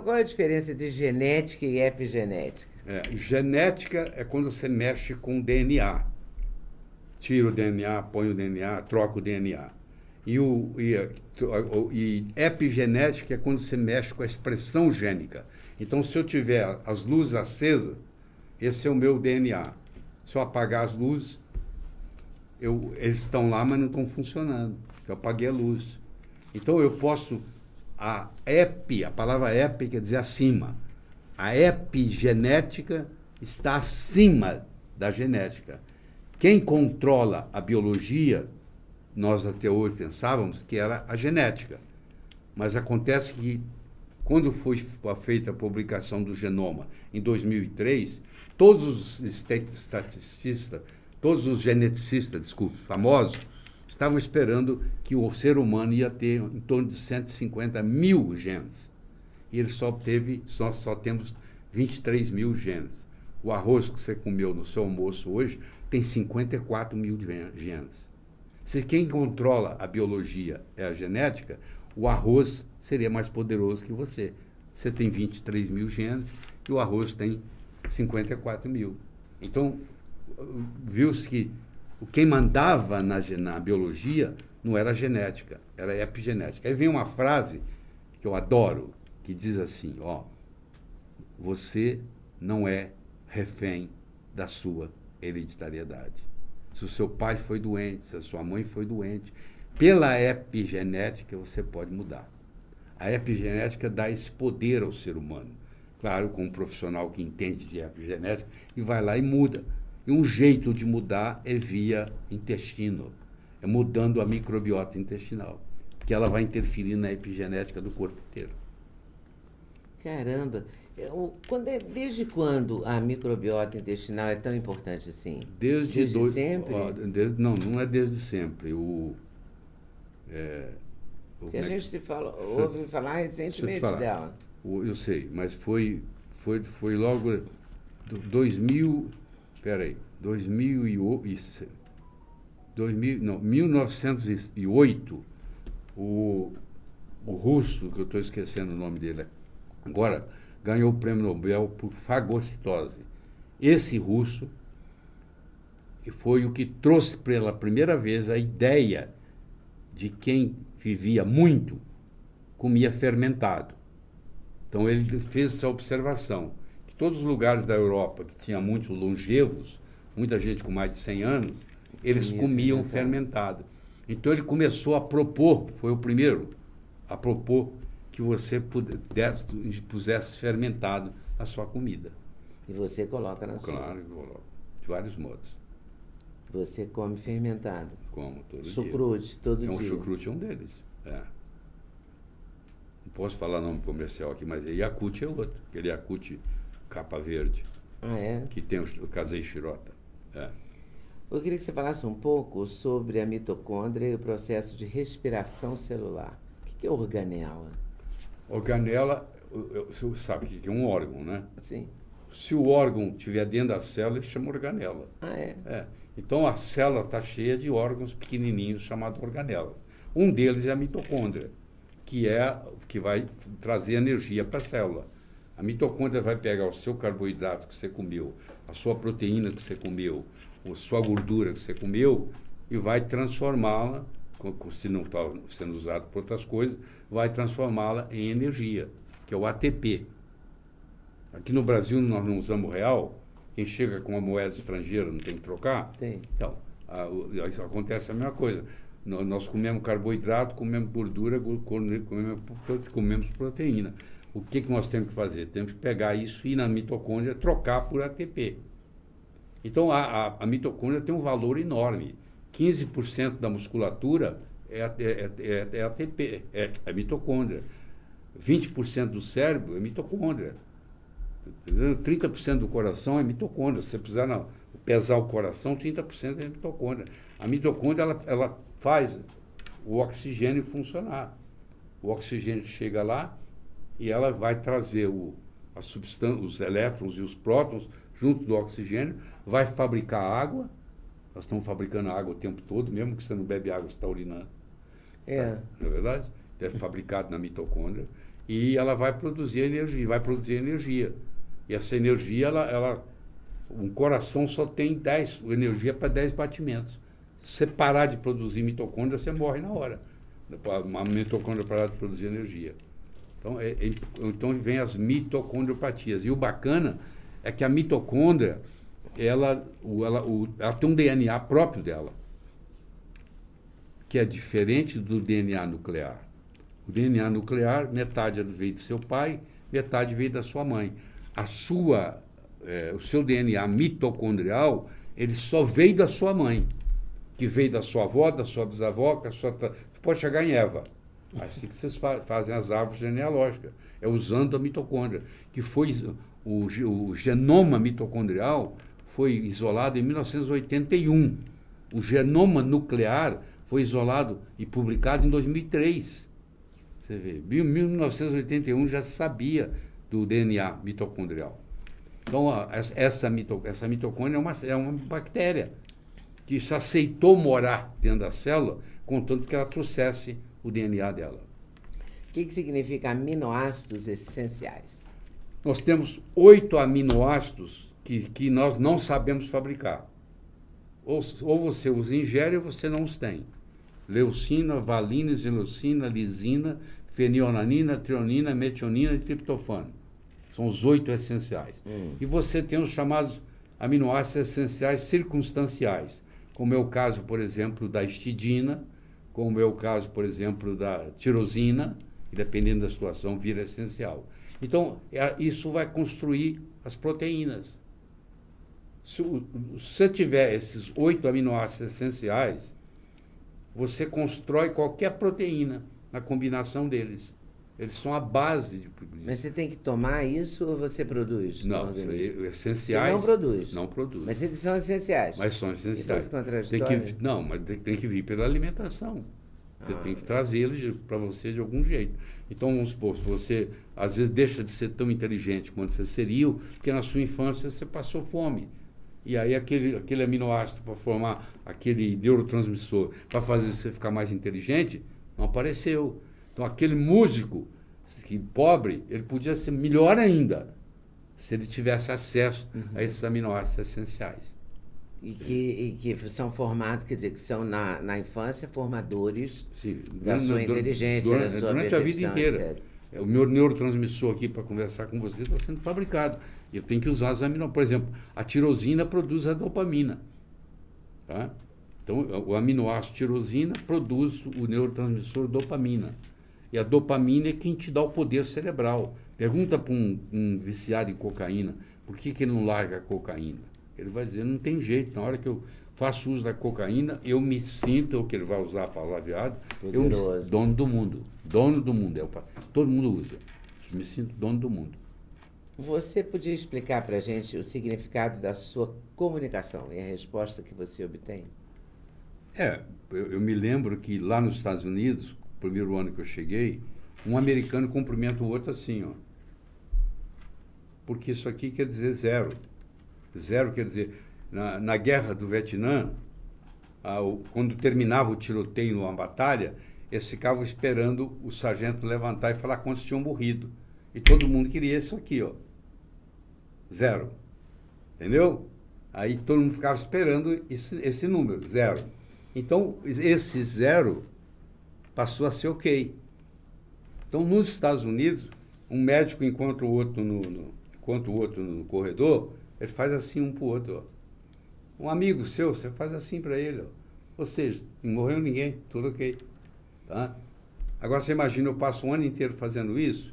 Qual é a diferença entre genética e epigenética? Genética é quando você mexe com o DNA. Tira o DNA, põe o DNA, troca o DNA. E epigenética é quando você mexe com a expressão gênica. Então, se eu tiver as luzes acesas, esse é o meu DNA. Se eu apagar as luzes, eles estão lá, mas não estão funcionando. Eu apaguei a luz. Então, eu posso... a palavra epi quer dizer acima. A epigenética está acima da genética. Quem controla a biologia, nós até hoje pensávamos que era a genética. Mas acontece que, quando foi feita a publicação do genoma, em 2003, todos os estatisticistas, todos os geneticistas, desculpe, famosos, estavam esperando que o ser humano ia ter em torno de 150 mil genes. E nós só temos 23 mil genes. O arroz que você comeu no seu almoço hoje tem 54 mil genes. Se quem controla a biologia é a genética, o arroz seria mais poderoso que você. Você tem 23 mil genes e o arroz tem 54 mil. Então, viu-se que quem mandava na biologia não era a genética, era a epigenética. Aí vem uma frase que eu adoro, que diz assim, você não é refém da sua hereditariedade. Se o seu pai foi doente, se a sua mãe foi doente, pela epigenética você pode mudar. A epigenética dá esse poder ao ser humano. Claro, com um profissional que entende de epigenética e vai lá e muda. E um jeito de mudar é via intestino, é mudando a microbiota intestinal, que ela vai interferir na epigenética do corpo inteiro. Caramba! Desde quando a microbiota intestinal é tão importante assim? Desde sempre? Não é desde sempre. Porque a gente ouve falar recentemente dela. Eu sei, mas foi logo 2000, peraí, 1908, o russo, que eu estou esquecendo o nome dele agora, ganhou o prêmio Nobel por fagocitose. Esse russo foi o que trouxe pela primeira vez a ideia de quem vivia muito comia fermentado. Então ele fez essa observação, que todos os lugares da Europa que tinha muitos longevos, muita gente com mais de 100 anos, eles comiam fermentado. Então ele começou a propor, foi o primeiro a propor que você pusesse fermentado a sua comida. E você coloca na sua? Claro, eu coloco. De vários modos. Você come fermentado? Como, todo dia. Chucrute, todo dia? Chucrute é um deles. Não posso falar nome comercial aqui, mas Yakult é outro. Aquele Yakult capa verde. Ah, é? Que tem o Casei Shirota. Eu queria que você falasse um pouco sobre a mitocôndria e o processo de respiração celular. O que é organela? Organela, você sabe que é um órgão, né? Sim. Se o órgão estiver dentro da célula, ele chama organela. Ah, é? Então a célula está cheia de órgãos pequenininhos chamados organelas. Um deles é a mitocôndria, que vai trazer energia para a célula. A mitocôndria vai pegar o seu carboidrato que você comeu, a sua proteína que você comeu, a sua gordura que você comeu, e vai transformá-la, se não está sendo usado por outras coisas, vai transformá-la em energia, que é o ATP. Aqui no Brasil nós não usamos real. Quem chega com uma moeda estrangeira não tem que trocar? Tem. Então, acontece a mesma coisa. Nós comemos carboidrato, comemos gordura, comemos proteína. O que nós temos que fazer? Temos que pegar isso e ir na mitocôndria trocar por ATP. Então, a mitocôndria tem um valor enorme. 15% da musculatura é ATP, é mitocôndria. 20% do cérebro é mitocôndria. 30% do coração é mitocôndria. Se você precisar pesar o coração, 30% é mitocôndria. A mitocôndria ela faz o oxigênio funcionar. O oxigênio chega lá e ela vai trazer os elétrons e os prótons junto do oxigênio, vai fabricar água. Nós estamos fabricando água o tempo todo, mesmo que você não bebe água, você está urinando. Não é verdade? É fabricado na mitocôndria. e ela vai produzir energia. E essa energia, um coração só tem energia para 10 batimentos. Se você parar de produzir mitocôndria, você morre na hora. Uma mitocôndria parar de produzir energia. Então vem as mitocondriopatias. E o bacana é que a mitocôndria, ela tem um DNA próprio dela, que é diferente do DNA nuclear. O DNA nuclear, metade veio do seu pai, metade veio da sua mãe. O seu DNA mitocondrial, ele só veio da sua mãe, que veio da sua avó, da sua bisavó, você pode chegar em Eva. Assim que vocês fazem as árvores genealógicas. É usando a mitocôndria, que foi o genoma mitocondrial foi isolado em 1981. O genoma nuclear foi isolado e publicado em 2003. Você vê, em 1981 já se sabia do DNA mitocondrial. Então, essa mitocôndria é uma bactéria que se aceitou morar dentro da célula, contanto que ela trouxesse o DNA dela. O que significa aminoácidos essenciais? Nós temos 8 aminoácidos que nós não sabemos fabricar. Ou você os ingere ou você não os tem. Leucina, valina, isoleucina, lisina, fenilonanina, trionina, metionina e triptofano. São os 8 essenciais. E você tem os chamados aminoácidos essenciais circunstanciais, como é o caso, por exemplo, da histidina, como é o caso, por exemplo, da tirosina, e dependendo da situação, vira essencial. Então, isso vai construir as proteínas. Se você tiver esses 8 aminoácidos essenciais, você constrói qualquer proteína na combinação deles. Eles são a base de... Mas você tem que tomar isso ou você produz? Não, essenciais... Você não produz? Não produz. Mas eles são essenciais? Mas são essenciais. Não, mas tem que vir pela alimentação. Você tem que trazê-los para você de algum jeito. Então, vamos supor, se você às vezes deixa de ser tão inteligente quanto você seria, porque na sua infância você passou fome. E aí aquele aminoácido para formar aquele neurotransmissor, para fazer você ficar mais inteligente, não apareceu. Então, aquele músico pobre, ele podia ser melhor ainda se ele tivesse acesso a esses aminoácidos essenciais. E que são formados, quer dizer, que são na infância formadores da sua inteligência, da sua durante percepção, a vida inteira. etc. O meu neurotransmissor aqui para conversar com você está sendo fabricado. E eu tenho que usar os aminoácidos. Por exemplo, a tirosina produz a dopamina. Tá? Então, o aminoácido tirosina produz o neurotransmissor dopamina. E a dopamina é quem te dá o poder cerebral. Pergunta para um viciado em cocaína, por que ele não larga a cocaína? Ele vai dizer, não tem jeito, na hora que eu faço uso da cocaína, eu me sinto, ou que ele vai usar a palavra viado, eu me sinto dono do mundo. Dono do mundo, todo mundo usa. Eu me sinto dono do mundo. Você podia explicar para a gente o significado da sua comunicação e a resposta que você obtém? Eu me lembro que lá nos Estados Unidos, primeiro ano que eu cheguei, um americano cumprimenta o outro assim, ó. Porque isso aqui quer dizer zero. Zero quer dizer, na guerra do Vietnã, quando terminava o tiroteio numa batalha, eles ficavam esperando o sargento levantar e falar quantos tinham morrido. E todo mundo queria isso aqui, ó. Zero. Entendeu? Aí todo mundo ficava esperando esse número, zero. Então, esse zero passou a ser ok. Então, nos Estados Unidos, um médico encontra o outro no corredor, ele faz assim um para o outro. Ó. Um amigo seu, você faz assim para ele. Ó. Ou seja, não morreu ninguém, tudo ok. Tá? Agora, você imagina, eu passo um ano inteiro fazendo isso.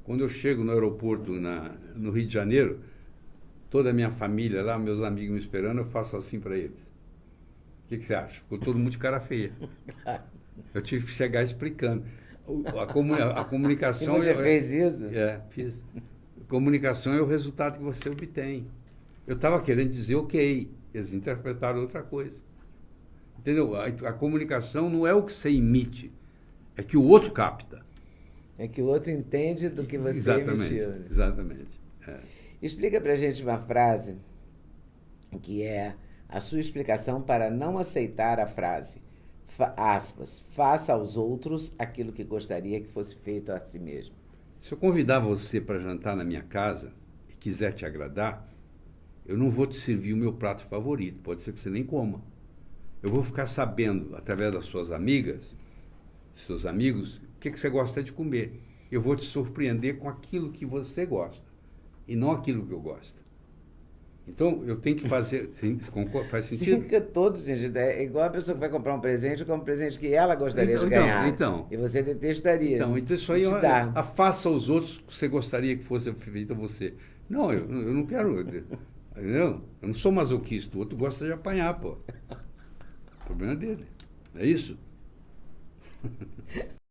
Quando eu chego no aeroporto no Rio de Janeiro, toda a minha família lá, meus amigos me esperando, eu faço assim para eles. O que você acha? Ficou todo mundo de cara feia. Eu tive que chegar explicando. A comunicação... E você fez isso? Fiz. Comunicação é o resultado que você obtém. Eu estava querendo dizer ok, eles interpretaram outra coisa. Entendeu? A comunicação não é o que você emite, é que o outro capta. É que o outro entende do que você emitiu. Né? Exatamente. Explica pra gente uma frase que é a sua explicação para não aceitar a frase, aspas, faça aos outros aquilo que gostaria que fosse feito a si mesmo. Se eu convidar você para jantar na minha casa e quiser te agradar, eu não vou te servir o meu prato favorito. Pode ser que você nem coma. Eu vou ficar sabendo, através das suas amigas, seus amigos, o que você gosta de comer. Eu vou te surpreender com aquilo que você gosta e não aquilo que eu gosto. Então, eu tenho que fazer... Faz sentido? Fica todo sentido. É igual a pessoa que vai comprar um presente, compra um presente que ela gostaria de ganhar. E você detestaria. Então isso aí, faça aos outros o que você gostaria que fosse feito a você. Não, eu não quero... Eu não sou masoquista, o outro gosta de apanhar, pô. O problema é dele. É isso?